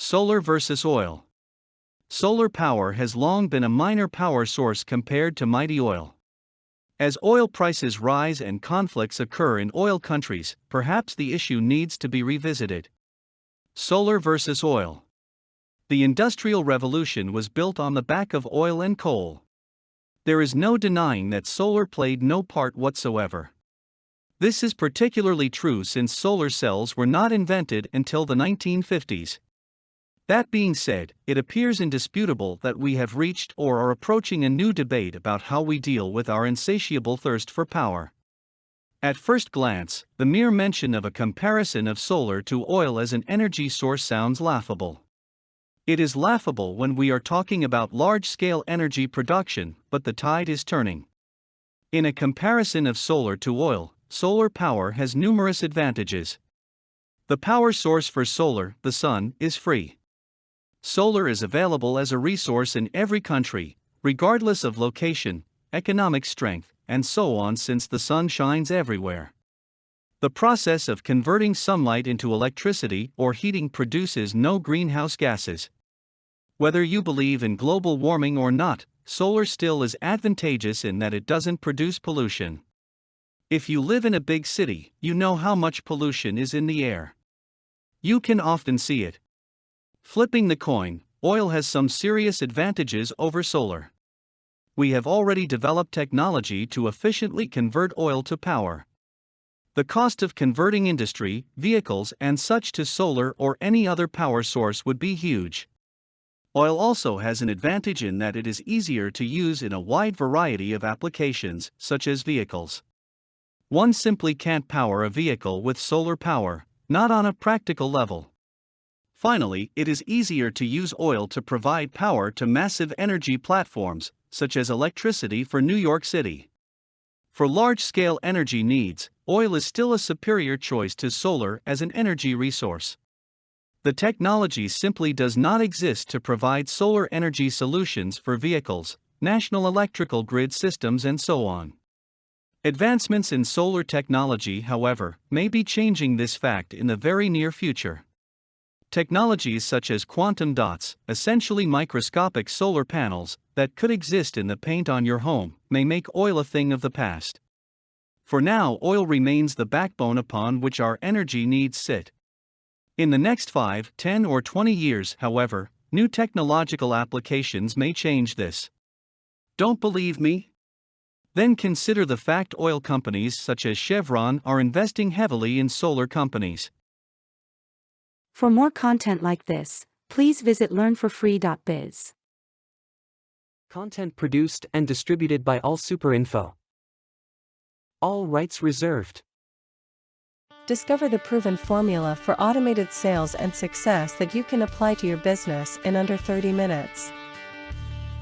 Solar versus oil. Solar power has long been a minor power source compared to mighty oil. As oil prices rise and conflicts occur in oil countries, perhaps the issue needs to be revisited. Solar versus oil. The Industrial Revolution was built on the back of oil and coal. There is no denying that solar played no part whatsoever. This is particularly true since solar cells were not invented until the 1950s. That being said, it appears indisputable that we have reached or are approaching a new debate about how we deal with our insatiable thirst for power. At first glance, the mere mention of a comparison of solar to oil as an energy source sounds laughable. It is laughable when we are talking about large-scale energy production, but the tide is turning. In a comparison of solar to oil, solar power has numerous advantages. The power source for solar, the sun, is free. Solar is available as a resource in every country, regardless of location, economic strength, and so on, since the sun shines everywhere. The process of converting sunlight into electricity or heating produces no greenhouse gases. Whether you believe in global warming or not, solar still is advantageous in that it doesn't produce pollution. If you live in a big city, you know how much pollution is in the air. You can often see it. Flipping the coin, oil has some serious advantages over solar. We have already developed technology to efficiently convert oil to power. The cost of converting industry, vehicles, and such to solar or any other power source would be huge. Oil also has an advantage in that it is easier to use in a wide variety of applications, such as vehicles. One simply can't power a vehicle with solar power, not on a practical level. Finally, it is easier to use oil to provide power to massive energy platforms, such as electricity for New York City. For large-scale energy needs, oil is still a superior choice to solar as an energy resource. The technology simply does not exist to provide solar energy solutions for vehicles, national electrical grid systems, and so on. Advancements in solar technology, however, may be changing this fact in the very near future. Technologies such as quantum dots, essentially microscopic solar panels, that could exist in the paint on your home, may make oil a thing of the past. For now, oil remains the backbone upon which our energy needs sit. In the next 5, 10, or 20 years, however, new technological applications may change this. Don't believe me? Then consider the fact oil companies such as Chevron are investing heavily in solar companies. For more content like this, please visit learnforfree.biz. Content produced and distributed by AllSuperInfo. All rights reserved. Discover the proven formula for automated sales and success that you can apply to your business in under 30 minutes.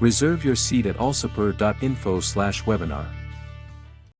Reserve your seat at allsuper.info/webinar.